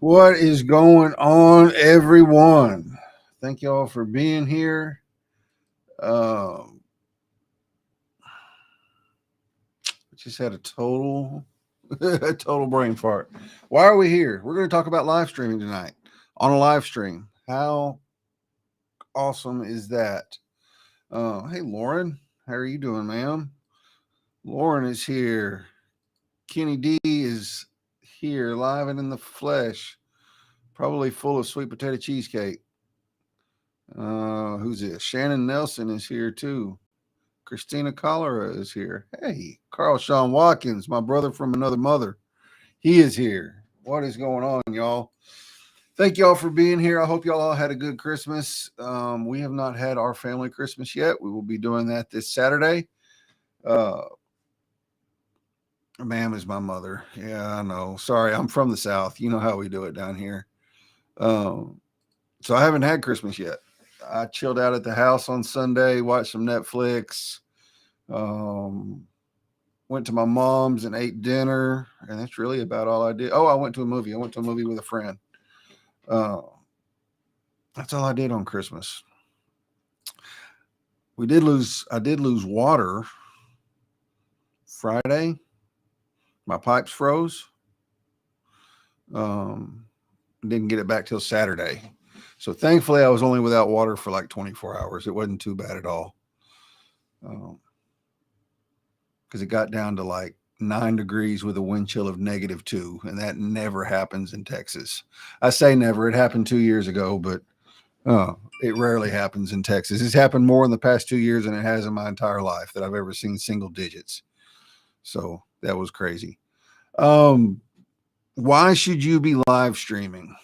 What is going on, everyone? Thank y'all for being here. Just had a total, a total brain fart. Why are we here? We're going to talk about live streaming tonight on a live stream. How awesome is that? Hey, Lauren, how are you doing, ma'am? Lauren is here. Kenny D is here, live and in the flesh, probably full of sweet potato cheesecake. Who's this? Shannon Nelson is here too. Christina Cholera is here. Hey, Carl Sean Watkins, my brother from another mother. He is here. What is going on, y'all? Thank y'all for being here. I hope y'all all had a good Christmas. We have not had our family Christmas yet. We will be doing that this Saturday. Ma'am is my mother. Yeah, I know. Sorry, I'm from the South. You know how we do it down here. So I haven't had Christmas yet. I chilled out at the house on Sunday, watched some Netflix, went to my mom's and ate dinner, and that's really about all I did. Oh, I went to a movie. I went to a movie with a friend. That's all I did on Christmas. I did lose water Friday. My pipes froze. Didn't get it back till Saturday. So thankfully I was only without water for like 24 hours. It wasn't too bad at all. Because it got down to like 9 degrees with a wind chill of -2. And that never happens in Texas. I say never. It happened 2 years ago, but it rarely happens in Texas. It's happened more in the past 2 years than it has in my entire life that I've ever seen single digits. So that was crazy. Why should you be live streaming?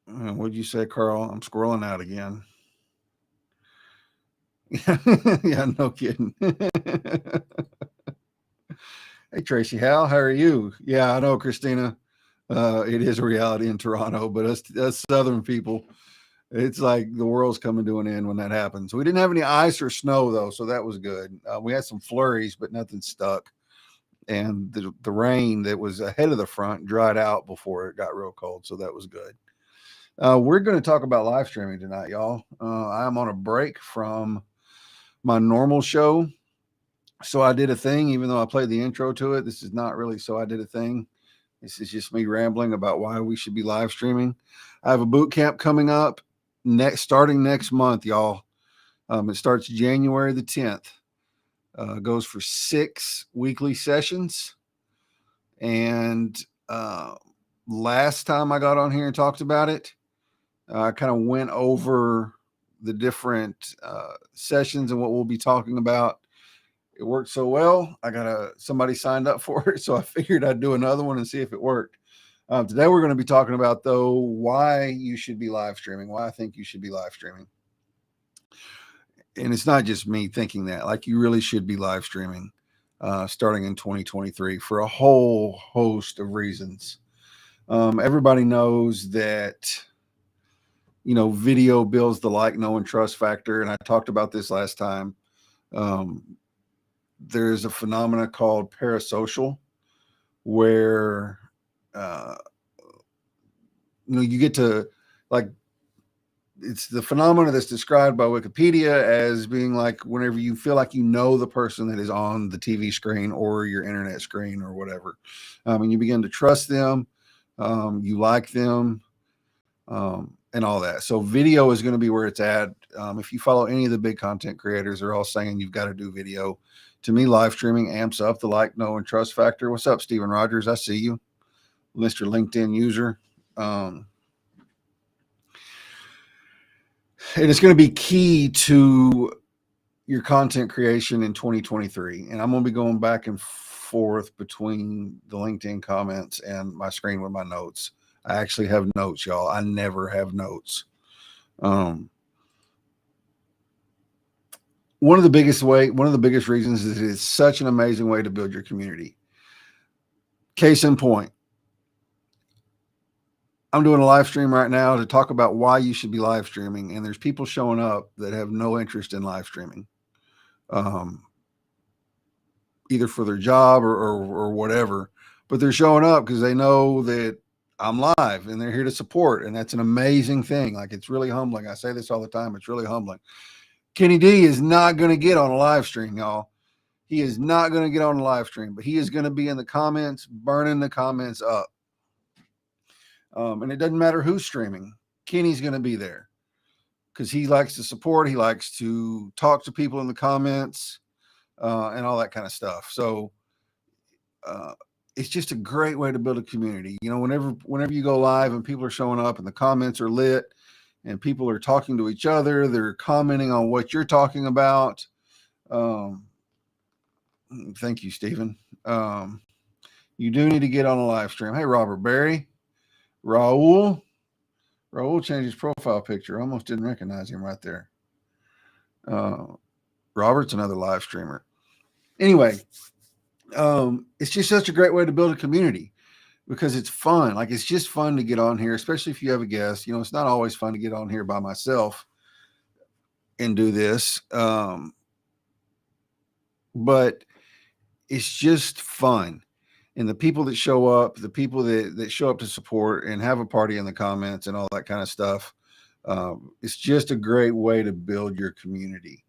What'd you say, Carl? I'm scrolling out again. Yeah, no kidding. Hey, Tracy Hal, how are you? Yeah, I know, Christina. It is a reality in Toronto, but us Southern people, it's like the world's coming to an end when that happens. We didn't have any ice or snow, though, so that was good. We had some flurries, but nothing stuck. And the rain that was ahead of the front dried out before it got real cold, so that was good. We're going to talk about live streaming tonight, y'all. I'm on a break from my normal show. So I did a thing, even though I played the intro to it. This is not really So I Did a Thing. This is just me rambling about why we should be live streaming. I have a boot camp coming up starting next month, y'all. It starts January the 10th. Goes for 6 weekly sessions. And last time I got on here and talked about it, I kind of went over the different sessions and what we'll be talking about. It worked so well, somebody signed up for it, so I figured I'd do another one and see if it worked. Today we're going to be talking about, though, why you should be live streaming, why I think you should be live streaming. And it's not just me thinking that, like you really should be live streaming starting in 2023 for a whole host of reasons. Everybody knows that, video builds the like, know, and trust factor. And I talked about this last time. There's a phenomena called parasocial where, you get to, like, it's the phenomena that's described by Wikipedia as being like whenever you feel like you know the person that is on the TV screen or your internet screen or whatever. And you begin to trust them, you like them, and all that. So video is going to be where it's at. If you follow any of the big content creators, they're all saying you've got to do video. To me, live streaming amps up the like, know, and trust factor. What's up, Steven Rogers? I see you, Mr. LinkedIn user. And it's going to be key to your content creation in 2023. And I'm going to be going back and forth between the LinkedIn comments and my screen with my notes. I actually have notes, y'all. I never have notes. One of the biggest reasons is it's such an amazing way to build your community. Case in point, I'm doing a live stream right now to talk about why you should be live streaming. And there's people showing up that have no interest in live streaming, either for their job or whatever. but they're showing up because they know that I'm live and they're here to support. And that's an amazing thing. Like, it's really humbling. I say this all the time. It's really humbling. Kenny D is not going to get on a live stream, y'all. He is not going to get on a live stream, but he is going to be in the comments, burning the comments up. And it doesn't matter who's streaming. Kenny's going to be there because he likes to support. He likes to talk to people in the comments and all that kind of stuff. So it's just a great way to build a community. You know, whenever you go live and people are showing up and the comments are lit and people are talking to each other, they're commenting on what you're talking about. Thank you, Stephen. You do need to get on a live stream. Hey, Robert Berry. Raul changed his profile picture. I almost didn't recognize him right there. Robert's another live streamer. Anyway, it's just such a great way to build a community because it's fun. Like, it's just fun to get on here, especially if you have a guest. You know, it's not always fun to get on here by myself and do this. But it's just fun. And the people that show up, the people that show up to support and have a party in the comments and all that kind of stuff, it's just a great way to build your community.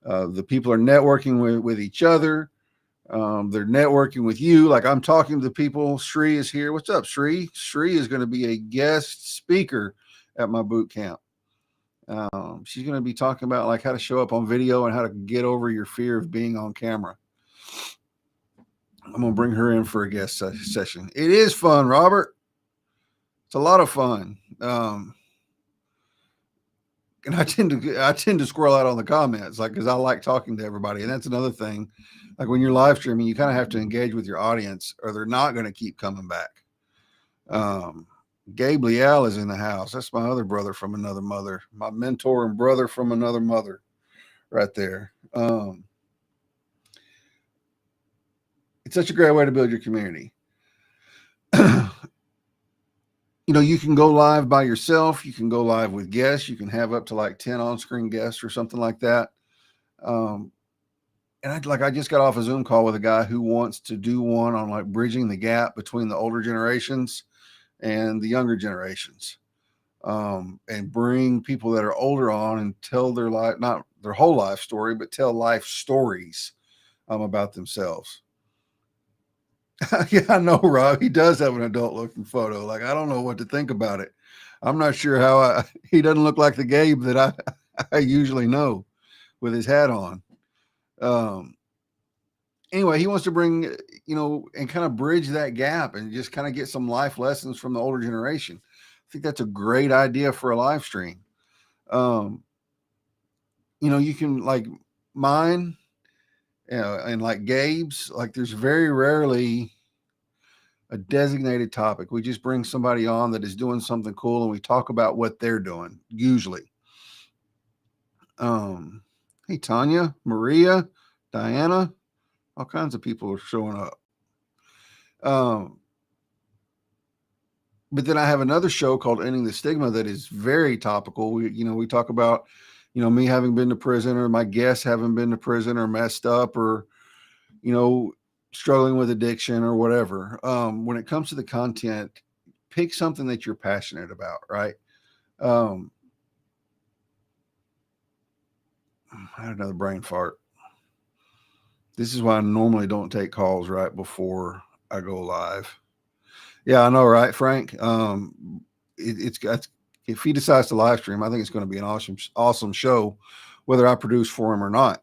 The people are networking with each other. They're networking with you. Like, I'm talking to the people. Sri is here. What's up, Sri? Sri is going to be a guest speaker at my boot camp. She's going to be talking about like how to show up on video and how to get over your fear of being on camera. I'm going to bring her in for a guest session. It is fun, Robert. It's a lot of fun. And I tend to squirrel out on the comments, like, because I like talking to everybody. And that's another thing. Like, when you're live streaming, you kind of have to engage with your audience or they're not going to keep coming back. Gabe Leal is in the house. That's my other brother from another mother, my mentor and brother from another mother right there. It's such a great way to build your community. You know, you can go live by yourself. You can go live with guests. You can have up to like 10 on-screen guests or something like that. And I just got off a Zoom call with a guy who wants to do one on like bridging the gap between the older generations and the younger generations, and bring people that are older on and tell their life, not their whole life story, but tell life stories about themselves. Yeah, I know, Rob. He does have an adult looking photo. Like, I don't know what to think about it. I'm not sure how he doesn't look like the Gabe that I usually know with his hat on. Anyway, he wants to bring, you know, and kind of bridge that gap and just kind of get some life lessons from the older generation. I think that's a great idea for a live stream. You know, you can like mine, and like Gabe's, like there's very rarely a designated topic. We just bring somebody on that is doing something cool and we talk about what they're doing usually. Hey, Tanya, Maria, Diana, all kinds of people are showing up. But then I have another show called Ending the Stigma that is very topical. We talk about, me having been to prison or my guests having been to prison or messed up or, struggling with addiction or whatever. When it comes to the content, pick something that you're passionate about, right? I had another brain fart. This is why I normally don't take calls right before I go live. Yeah, I know, right, Frank? If he decides to live stream, I think it's going to be an awesome show, whether I produce for him or not.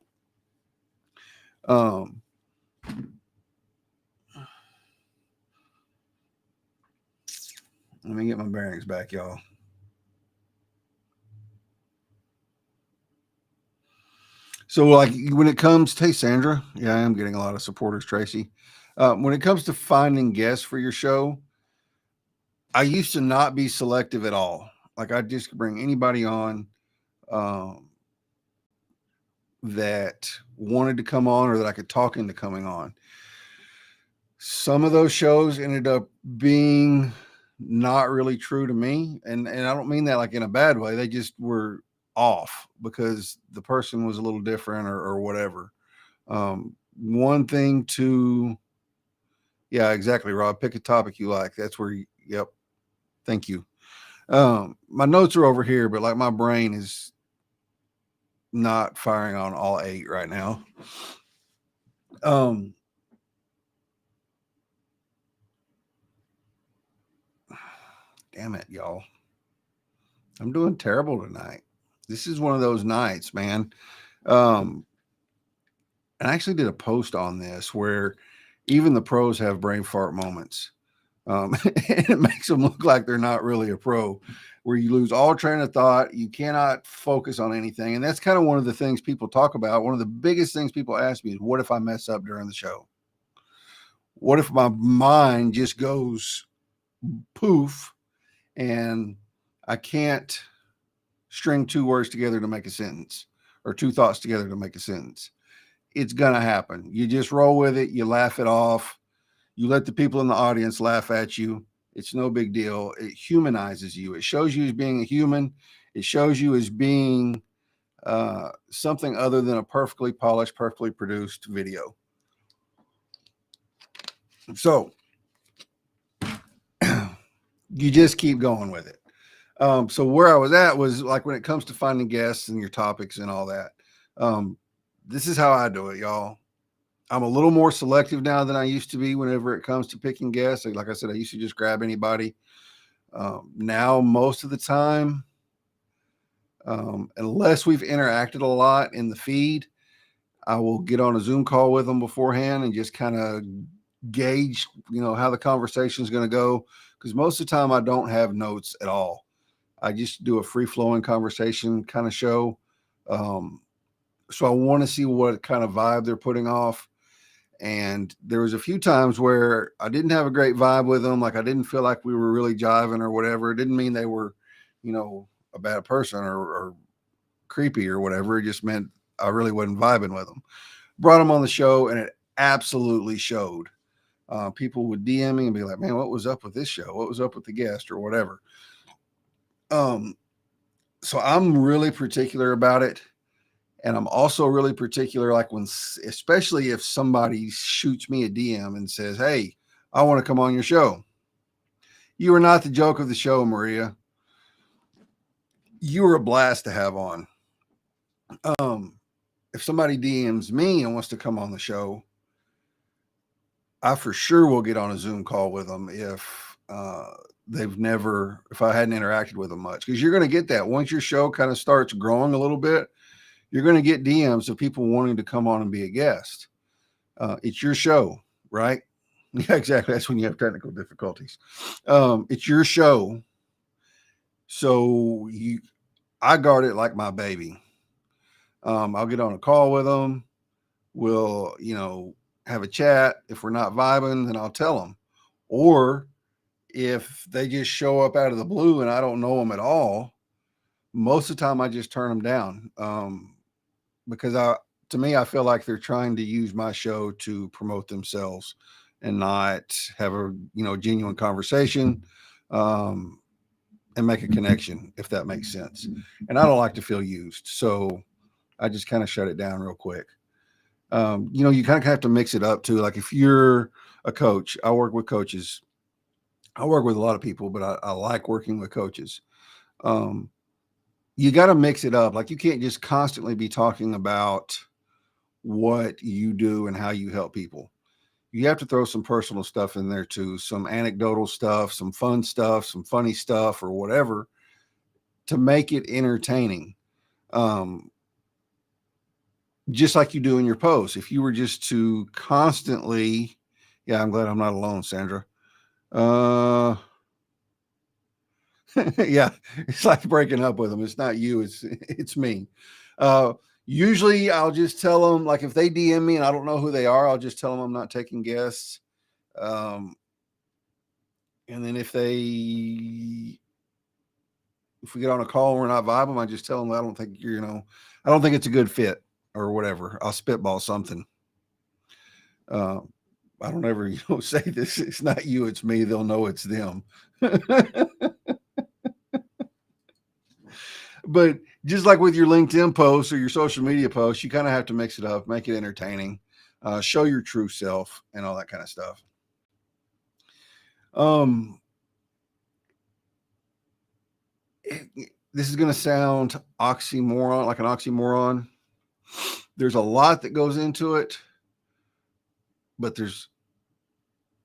Let me get my bearings back, y'all. So, like, when it comes, hey, Sandra, yeah, I am getting a lot of supporters, Tracy. When it comes to finding guests for your show, I used to not be selective at all. Like, I'd just bring anybody on that wanted to come on or that I could talk into coming on. Some of those shows ended up being not really true to me. And I don't mean that like in a bad way. They just were off because the person was a little different or whatever. One thing to Yeah, exactly, Rob. Pick a topic you like. That's where you, yep. Thank you. My notes are over here, but like my brain is not firing on all 8 right now. Um, damn it, y'all. I'm doing terrible tonight. This is one of those nights, man. Um, and I actually did a post on this where even the pros have brain fart moments. And it makes them look like they're not really a pro, where you lose all train of thought. You cannot focus on anything. And that's kind of one of the things people talk about. One of the biggest things people ask me is, what if I mess up during the show? What if my mind just goes poof and I can't string 2 words together to make a sentence, or 2 thoughts together to make a sentence? It's going to happen. You just roll with it. You laugh it off. You let the people in the audience laugh at you. It's no big deal. It humanizes you. It shows you as being a human. It shows you as being something other than a perfectly polished, perfectly produced video. So you just keep going with it. So where I was at was like, when it comes to finding guests and your topics and all that, this is how I do it, y'all. I'm a little more selective now than I used to be whenever it comes to picking guests. Like I said, I used to just grab anybody. Now, most of the time, unless we've interacted a lot in the feed, I will get on a Zoom call with them beforehand and just kind of gauge, how the conversation is going to go. Because most of the time I don't have notes at all. I just do a free flowing conversation kind of show. So I want to see what kind of vibe they're putting off. And there was a few times where I didn't have a great vibe with them. Like, I didn't feel like we were really jiving or whatever. It didn't mean they were, a bad person or creepy or whatever. It just meant I really wasn't vibing with them. Brought them on the show, and it absolutely showed. People would DM me and be like, man, what was up with this show? What was up with the guest or whatever? So I'm really particular about it. And I'm also really particular, like especially if somebody shoots me a DM and says, hey, I want to come on your show. You are not the joke of the show, Maria. You are a blast to have on. If somebody DMs me and wants to come on the show, I for sure will get on a Zoom call with them if if I hadn't interacted with them much. Because you're going to get that. Once your show kind of starts growing a little bit, you're going to get DMs of people wanting to come on and be a guest. It's your show, right? Yeah, exactly. That's when you have technical difficulties. It's your show. So I guard it like my baby. I'll get on a call with them. We'll, have a chat. If we're not vibing, then I'll tell them. Or if they just show up out of the blue and I don't know them at all, most of the time I just turn them down. Because to me, I feel like they're trying to use my show to promote themselves and not have a, genuine conversation, and make a connection, if that makes sense. And I don't like to feel used. So I just kind of shut it down real quick. You kind of have to mix it up too. Like, if you're a coach, I work with coaches. I work with a lot of people, but I like working with coaches. You got to mix it up. Like, you can't just constantly be talking about what you do and how you help people. You have to throw some personal stuff in there too, some anecdotal stuff, some fun stuff, some funny stuff, or whatever, to make it entertaining. Just like you do in your posts. If you were just to constantly, yeah, I'm glad I'm not alone, Sandra. Yeah, it's like breaking up with them. It's not you, it's me. Usually I'll just tell them, like, if they DM me and I don't know who they are, I'll just tell them I'm not taking guests. And then if we get on a call and we're not vibing, I just tell them, I don't think I don't think it's a good fit or whatever. I'll spitball something. I don't ever, say this. It's not you, it's me. They'll know it's them. But just like with your LinkedIn posts or your social media posts, you kind of have to mix it up, make it entertaining, show your true self and all that kind of stuff. This is going to sound oxymoron, like an oxymoron. There's a lot that goes into it, but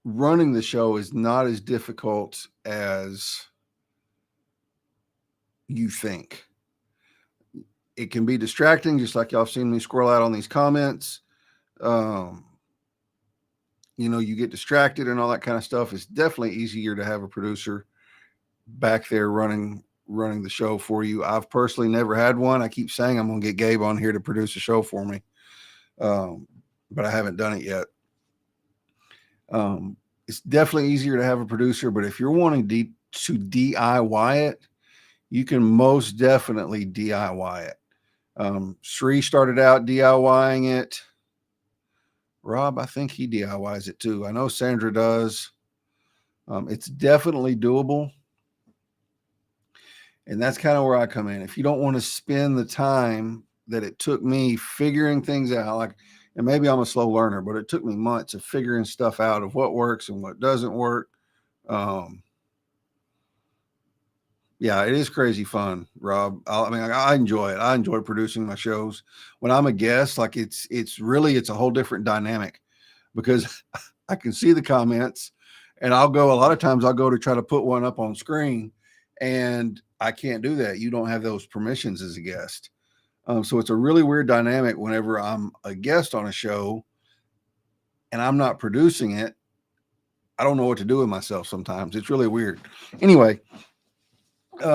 running the show is not as difficult as you think. It can be distracting, just like y'all have seen me scroll out on these comments. You get distracted and all that kind of stuff. It's definitely easier to have a producer back there running the show for you. I've personally never had one. I keep saying I'm going to get Gabe on here to produce a show for me, but I haven't done it yet. It's definitely easier to have a producer, but if you're wanting to DIY it, you can most definitely DIY it. Sri started out DIYing it. Rob, I think he DIYs it too. I know Sandra does. It's definitely doable. And that's kind of where I come in. If you don't want to spend the time that it took me figuring things out, and maybe I'm a slow learner, but it took me months of figuring stuff out of what works and what doesn't work. Yeah, it is crazy fun, Rob. I enjoy it. I enjoy producing my shows. When I'm a guest, it's a whole different dynamic, because I can see the comments, and a lot of times I'll go to try to put one up on screen, and I can't do that. You don't have those permissions as a guest. So it's a really weird dynamic whenever I'm a guest on a show and I'm not producing it. I don't know what to do with myself sometimes. It's really weird. Anyway, I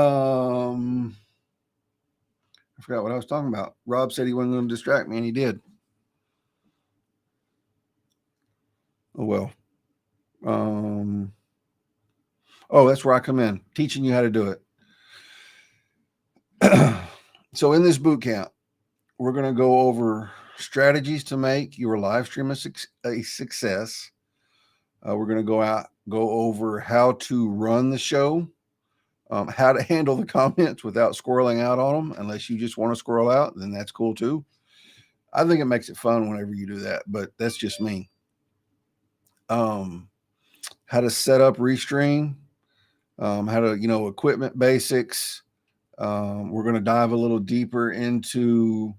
forgot what I was talking about. Rob said he wasn't going to distract me, and he did. Oh, well. That's where I come in, teaching you how to do it. So in this boot camp, we're going to go over strategies to make your live stream a success. We're going to go over how to run the show, how to handle the comments without squirreling out on them. Unless you just want to squirrel out, then that's cool too. I think it makes it fun whenever you do that, but that's just me. How to set up Restream, how to, equipment basics. We're going to dive a little deeper into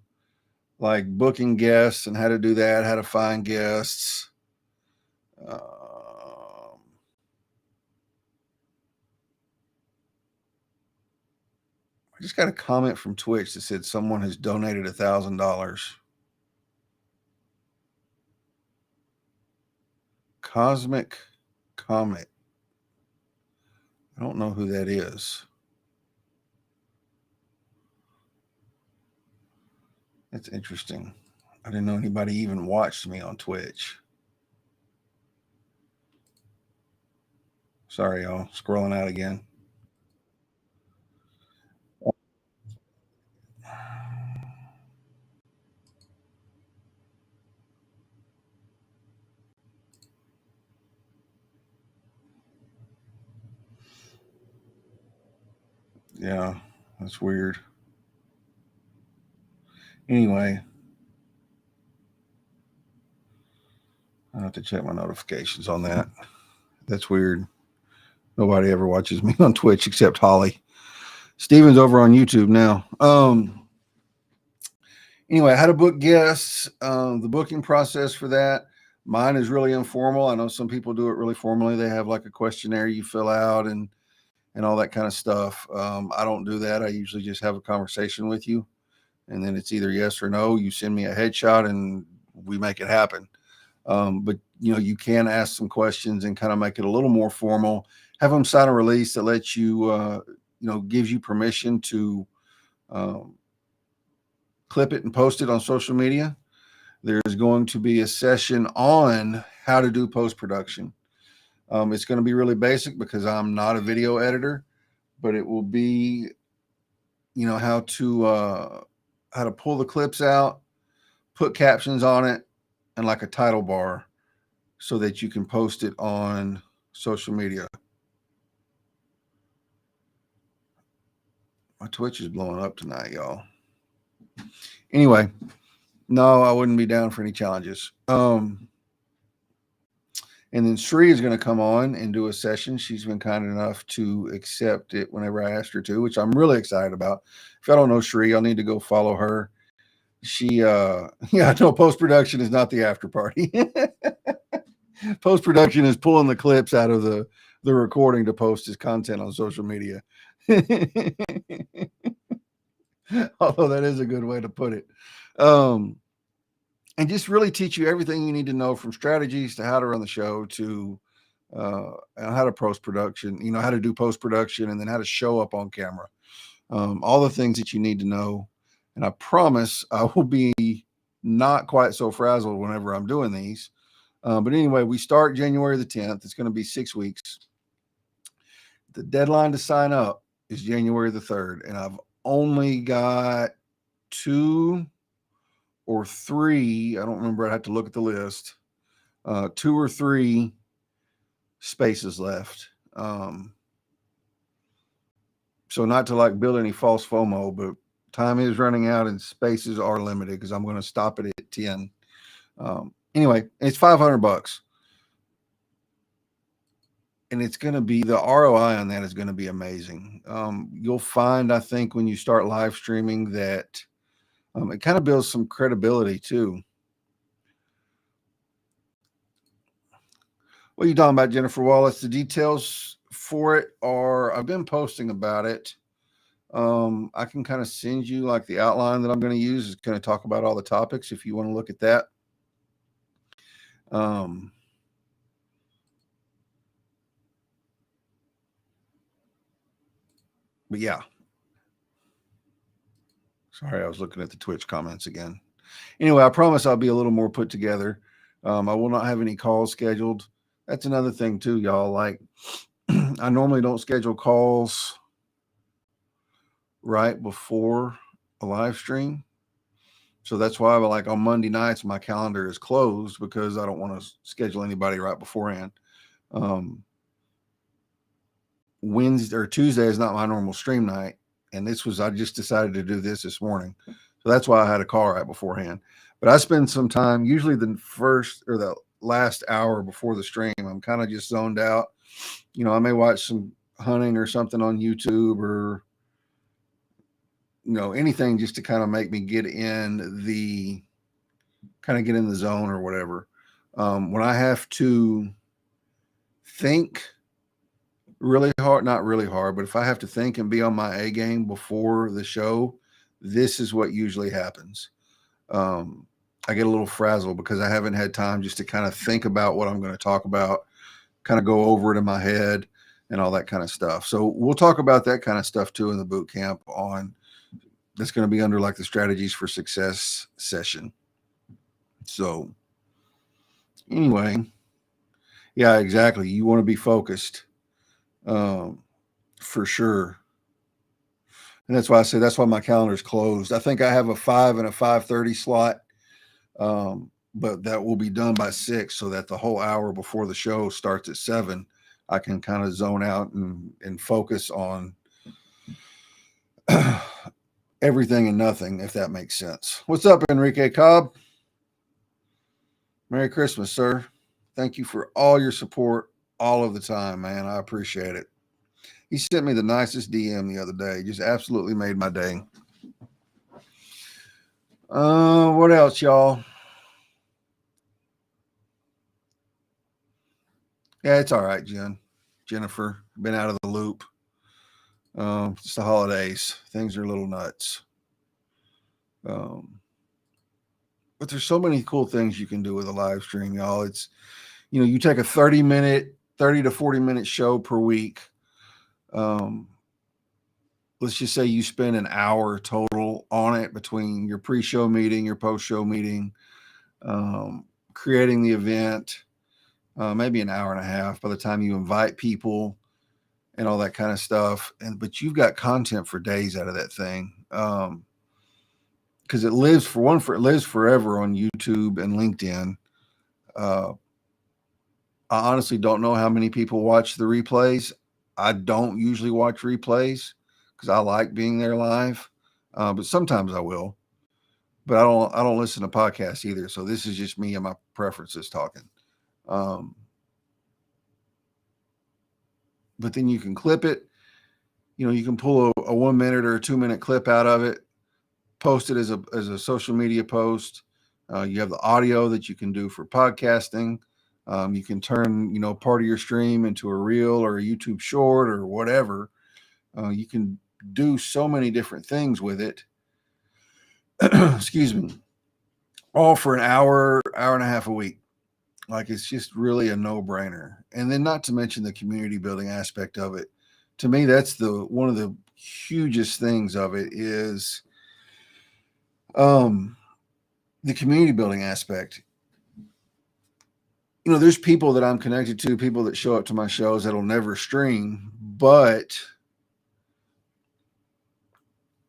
like booking guests and how to do that, how to find guests. I just got a comment from Twitch that said someone has donated $1,000. Cosmic Comet. I don't know who that is. That's interesting. I didn't know anybody even watched me on Twitch. Sorry, y'all. Scrolling out again. Yeah, that's weird. Anyway, I have to check my notifications on that. That's weird. Nobody ever watches me on Twitch except Holly. Steven's over on YouTube now. Anyway, how to book guests, the booking process for that. Mine is really informal. I know some people do it really formally. They have like a questionnaire you fill out and all that kind of stuff. I don't do that. I usually just have a conversation with you, and then it's either yes or no. You send me a headshot and we make it happen. But you can ask some questions and kind of make it a little more formal. Have them sign a release that lets you, gives you permission to clip it and post it on social media. There's going to be a session on how to do post-production. It's going to be really basic because I'm not a video editor, but it will be, how to pull the clips out, put captions on it, and like a title bar so that you can post it on social media. My Twitch is blowing up tonight, y'all. Anyway, no, I wouldn't be down for any challenges. And then Sri is going to come on and do a session. She's been kind enough to accept it whenever I asked her to, which I'm really excited about. If I don't know Sri, I'll need to go follow her. She, yeah, no, post-production is not the after party. Post-production is pulling the clips out of the recording to post as content on social media. Although that is a good way to put it. And just really teach you everything you need to know, from strategies to how to run the show to how to post-production, how to do post-production, and then how to show up on camera. All the things that you need to know. And I promise I will be not quite so frazzled whenever I'm doing these. But anyway, we start January the 10th. It's going to be 6 weeks. The deadline to sign up is January the 3rd. And I've only got 2 or 3, I don't remember, I'd have to look at the list, 2 or 3 spaces left. So not to like build any false FOMO, but time is running out and spaces are limited because I'm going to stop it at 10. Anyway, it's $500. And it's going to be, the ROI on that is going to be amazing. You'll find, I think, when you start live streaming that it kind of builds some credibility too. What are you talking about, Jennifer Wallace? The details for it are, I've been posting about it. I can kind of send you like the outline that I'm going to use. It's going to talk about all the topics if you want to look at that. But yeah. Sorry, I was looking at the Twitch comments again. Anyway, I promise I'll be a little more put together. I will not have any calls scheduled. That's another thing too, y'all. Like, I normally don't schedule calls right before a live stream. So that's why, like, on Monday nights, my calendar is closed because I don't want to schedule anybody right beforehand. Wednesday or Tuesday is not my normal stream night. And I just decided to do this morning. So that's why I had a call right beforehand. But I spend some time, usually the first or the last hour before the stream, I'm kind of just zoned out. I may watch some hunting or something on YouTube, or anything just to kind of make me get in the zone or whatever. When I have to think really hard, not really hard, but if I have to think and be on my A game before the show, this is what usually happens. I get a little frazzled because I haven't had time just to kind of think about what I'm going to talk about, kind of go over it in my head and all that kind of stuff. So we'll talk about that kind of stuff too in the boot camp that's going to be under like the strategies for success session. So anyway, yeah, exactly. You want to be focused, for sure. And that's why I say, that's why my calendar is closed. I think I have a 5 and a 5:30 slot. But that will be done by 6, so that the whole hour before the show starts at 7, I can kind of zone out and focus on everything and nothing, if that makes sense. What's up, Enrique Cobb? Merry Christmas, sir. Thank you for all your support all of the time, man. I appreciate it. He sent me the nicest DM the other day. Just absolutely made my day. What else, y'all? Yeah, it's all right, Jennifer. Been out of the loop. It's the holidays. Things are a little nuts. But there's so many cool things you can do with a live stream, y'all. It's, you take a 30 to 40 minute show per week. Let's just say you spend an hour total on it between your pre-show meeting, your post-show meeting, creating the event, maybe an hour and a half by the time you invite people and all that kind of stuff. But you've got content for days out of that thing. Because it lives forever on YouTube and LinkedIn. I honestly don't know how many people watch the replays. I don't usually watch replays because I like being there live. But sometimes I will. But I don't listen to podcasts either. So this is just me and my preferences talking. but then you can clip it. You can pull a 1 minute or a 2 minute clip out of it, post it as a social media post. You have the audio that you can do for podcasting. You can turn, part of your stream into a reel or a YouTube short or whatever. You can do so many different things with it. Excuse me. All for an hour, hour and a half a week. Like, it's just really a no-brainer. And then not to mention the community building aspect of it. To me, that's one of the hugest things of it is the community building aspect. There's people that I'm connected to, people that show up to my shows that'll never stream, but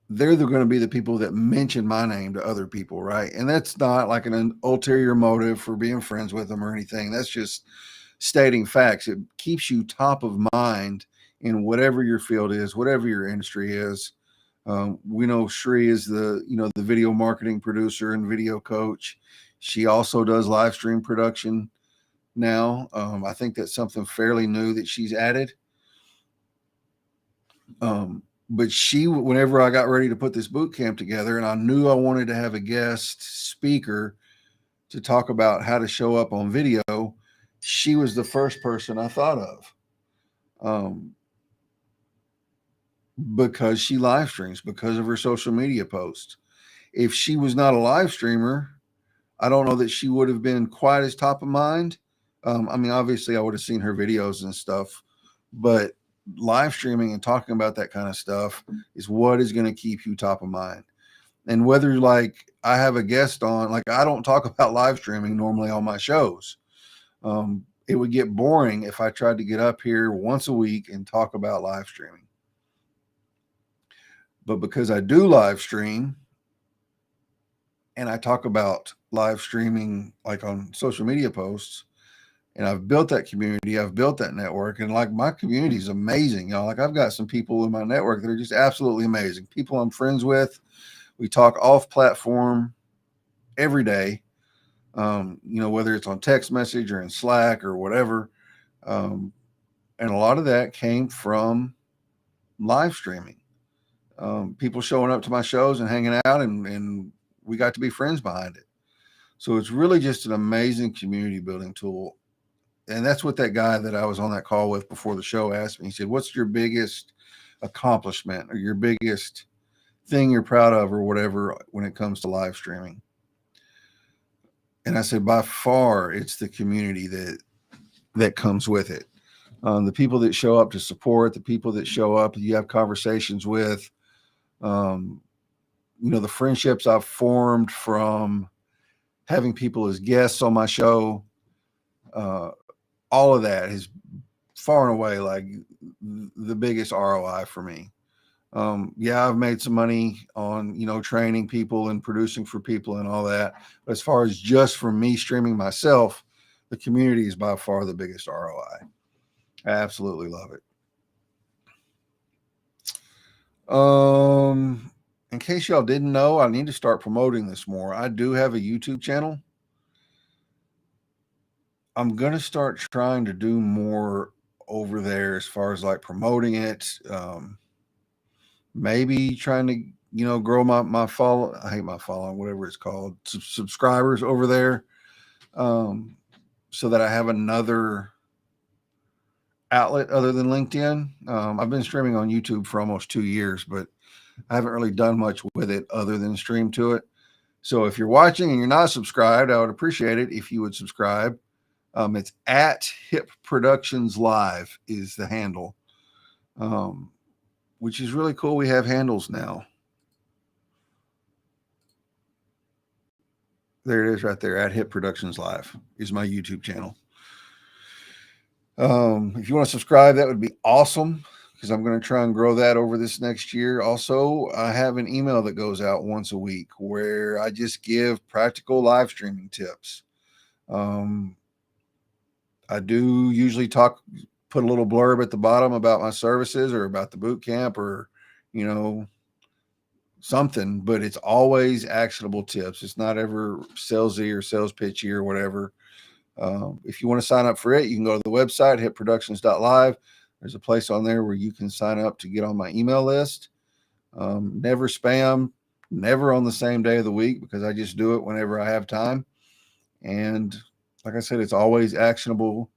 they're going to be the people that mention my name to other people, right? And that's not like an ulterior motive for being friends with them or anything. That's just stating facts. It keeps you top of mind in whatever your field is, whatever your industry is. We know Shri is the video marketing producer and video coach. She also does live stream production now. I think that's something fairly new that she's added. But whenever I got ready to put this boot camp together and I knew I wanted to have a guest speaker to talk about how to show up on video, she was the first person I thought of. Because she live streams, because of her social media posts. If she was not a live streamer, I don't know that she would have been quite as top of mind. Obviously I would have seen her videos and stuff, but live streaming and talking about that kind of stuff is what is going to keep you top of mind. And whether I have a guest on, I don't talk about live streaming normally on my shows. It would get boring if I tried to get up here once a week and talk about live streaming. But because I do live stream and I talk about live streaming on social media posts, and I've built that community, I've built that network, and my community is amazing. I've got some people in my network that are just absolutely amazing. People I'm friends with. We talk off platform every day. Whether it's on text message or in Slack or whatever. And a lot of that came from live streaming. People showing up to my shows and hanging out, and we got to be friends behind it. So it's really just an amazing community building tool. And that's what that guy that I was on that call with before the show asked me. He said, what's your biggest accomplishment or your biggest thing you're proud of or whatever when it comes to live streaming? And I said, by far, it's the community that comes with it. The people that show up to support, the people that show up, you have conversations with, the friendships I've formed from having people as guests on my show. All of that is far and away the biggest ROI for me. I've made some money on, training people and producing for people and all that. But as far as just from me streaming myself, the community is by far the biggest ROI. I absolutely love it. In case y'all didn't know, I need to start promoting this more. I do have a YouTube channel. I'm going to start trying to do more over there as far as promoting it. Maybe trying to, grow my follow. I hate my following, whatever it's called, subscribers over there. So that I have another outlet other than LinkedIn. I've been streaming on YouTube for almost 2 years, but I haven't really done much with it other than stream to it. So if you're watching and you're not subscribed, I would appreciate it if you would subscribe. It's at Hip Productions Live is the handle, which is really cool. We have handles now. There it is right there. At Hip Productions Live is my YouTube channel. If you want to subscribe, that would be awesome, because I'm going to try and grow that over this next year. Also, I have an email that goes out once a week where I just give practical live streaming tips. I do usually put a little blurb at the bottom about my services or about the boot camp or, something, but it's always actionable tips. It's not ever salesy or sales pitchy or whatever. If you want to sign up for it, you can go to the website, hitproductions.live. There's a place on there where you can sign up to get on my email list. Never spam, never on the same day of the week, because I just do it whenever I have time. And like I said, it's always actionable,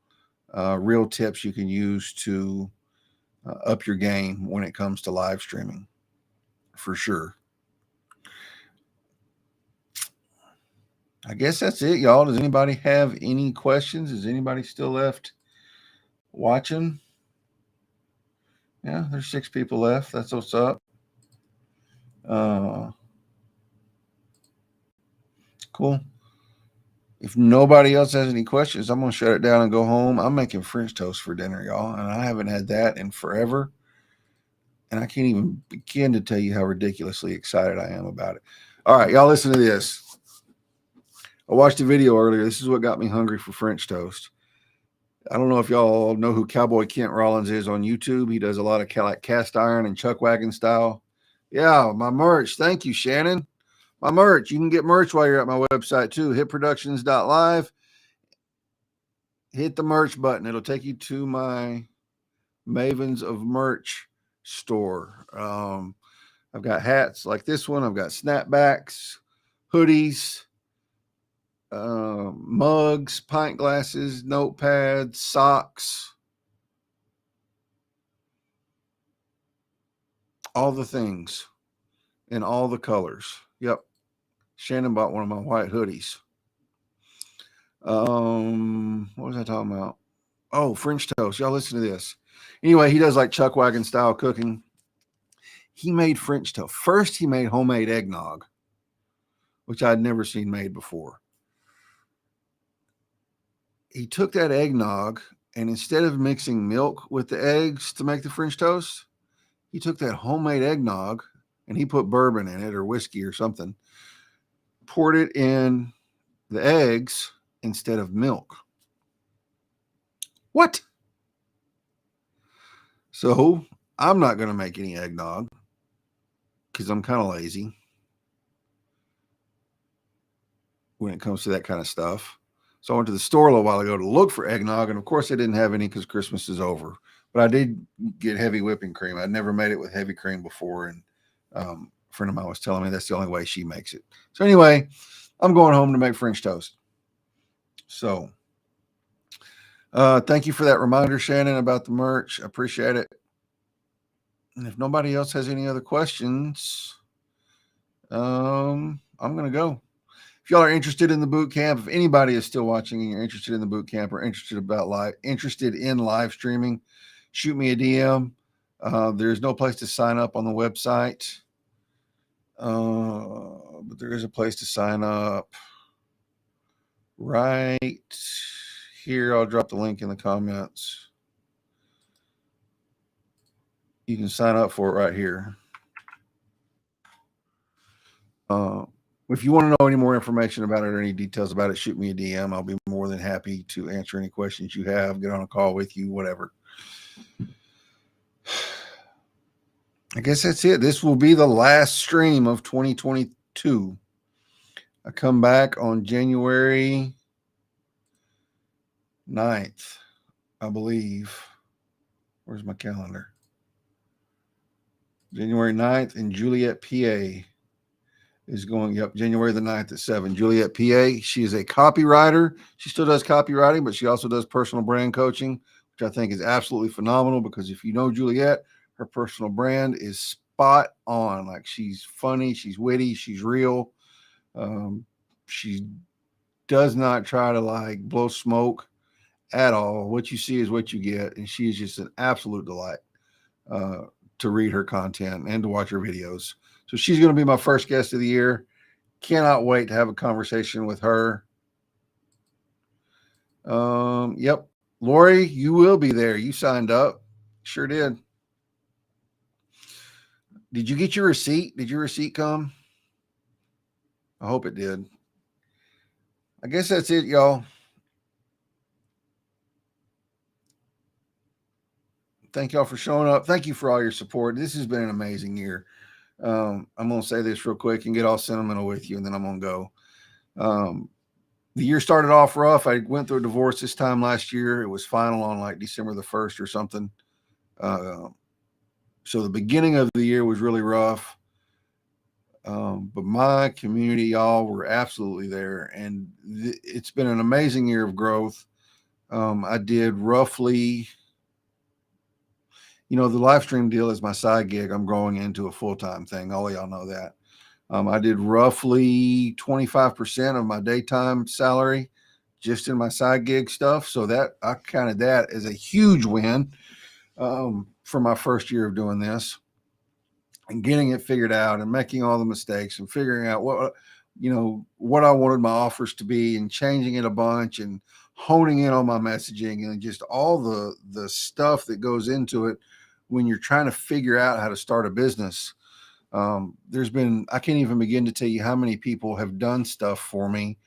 real tips you can use to up your game when it comes to live streaming, for sure. I guess that's it, y'all. Does anybody have any questions? Is anybody still left watching? Yeah, there's 6 people left. That's what's up. Cool. If nobody else has any questions, I'm going to shut it down and go home. I'm making French toast for dinner, y'all, and I haven't had that in forever. And I can't even begin to tell you how ridiculously excited I am about it. All right, y'all, listen to this. I watched a video earlier. This is what got me hungry for French toast. I don't know if y'all know who Cowboy Kent Rollins is on YouTube. He does a lot of like cast iron and chuck wagon style. Yeah, my merch. Thank you, Shannon. My merch. You can get merch while you're at my website too. hitproductions.live. Hit the merch button. It'll take you to my Mavens of Merch store. I've got hats like this one. I've got snapbacks, hoodies, mugs, pint glasses, notepads, socks, all the things in all the colors. Yep. Shannon bought one of my white hoodies. What was I talking about? Oh, French toast. Y'all listen to this. Anyway, he does like chuck wagon style cooking. He made French toast. First, he made homemade eggnog, which I'd never seen made before. He took that eggnog, and instead of mixing milk with the eggs to make the French toast, he took that homemade eggnog and he put bourbon in it or whiskey or something, poured it in the eggs instead of milk. What? So I'm not going to make any eggnog because I'm kind of lazy when it comes to that kind of stuff. So I went to the store a little while ago to look for eggnog, and of course they didn't have any because Christmas is over. But I did get heavy whipping cream. I'd never made it with heavy cream before, and a friend of mine was telling me that's the only way she makes it. So anyway, I'm going home to make French toast. So thank you for that reminder, Shannon, about the merch. I appreciate it. And if nobody else has any other questions, I'm going to go. If y'all are interested in the boot camp, if anybody is still watching and you're interested in the boot camp or interested in live streaming, shoot me a DM. There's no place to sign up on the website, but there is a place to sign up right here. I'll drop the link in the comments. You can sign up for it right here. If you want to know any more information about it or any details about it, shoot me a DM. I'll be more than happy to answer any questions you have, get on a call with you, whatever. I guess that's it. This will be the last stream of 2022. I come back on January 9th, I believe. Where's my calendar? January 9th in Juliet, PA. Is going, yep, January the 9th at 7. Juliet, PA. She is a copywriter. She still does copywriting, but she also does personal brand coaching, which I think is absolutely phenomenal because if you know Juliet, her personal brand is spot on. Like, she's funny, she's witty, she's real. She does not try to like blow smoke at all. What you see is what you get. And she is just an absolute delight to read her content and to watch her videos. So she's going to be my first guest of the year. Cannot wait to have a conversation with her. Yep. Lori, you will be there. You signed up. Sure did. Did you get your receipt? Did your receipt come? I hope it did. I guess that's it, y'all. Thank y'all for showing up. Thank you for all your support. This has been an amazing year. I'm going to say this real quick and get all sentimental with you, and then I'm going to go. The year started off rough. I went through a divorce this time last year. It was final on like December the 1st or something. So the beginning of the year was really rough. But my community, y'all, were absolutely there. And it's been an amazing year of growth. I did roughly, the live stream deal is my side gig. I'm growing into a full-time thing. All of y'all know that. I did roughly 25% of my daytime salary just in my side gig stuff. So that I counted that as a huge win for my first year of doing this and getting it figured out and making all the mistakes and figuring out what I wanted my offers to be and changing it a bunch and honing in on my messaging and just all the stuff that goes into it when you're trying to figure out how to start a business. I can't even begin to tell you how many people have done stuff for me,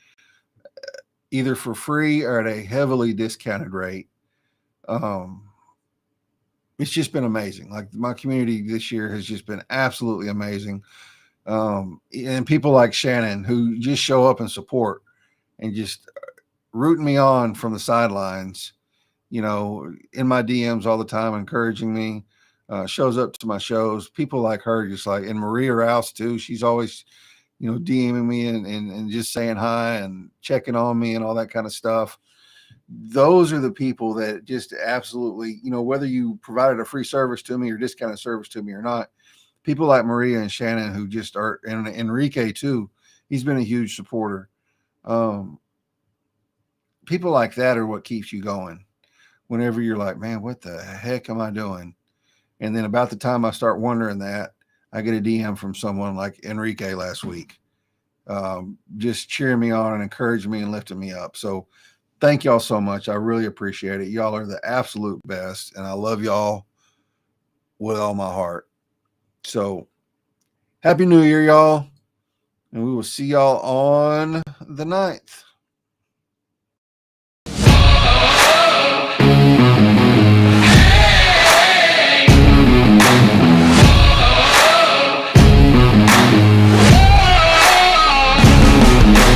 either for free or at a heavily discounted rate. It's just been amazing. Like my community this year has just been absolutely amazing. And people like Shannon who just show up and support and just rooting me on from the sidelines, in my DMs all the time, encouraging me, shows up to my shows. People like her, just like, and Maria Rouse too. She's always, DMing me and just saying hi and checking on me and all that kind of stuff. Those are the people that just absolutely, whether you provided a free service to me or discounted service to me or not, people like Maria and Shannon who just are, and Enrique too, he's been a huge supporter. People like that are what keeps you going whenever you're like, man, what the heck am I doing? And then about the time I start wondering that, I get a DM from someone like Enrique last week, just cheering me on and encouraging me and lifting me up. So thank y'all so much. I really appreciate it. Y'all are the absolute best, and I love y'all with all my heart. So Happy New Year, y'all. And we will see y'all on the 9th.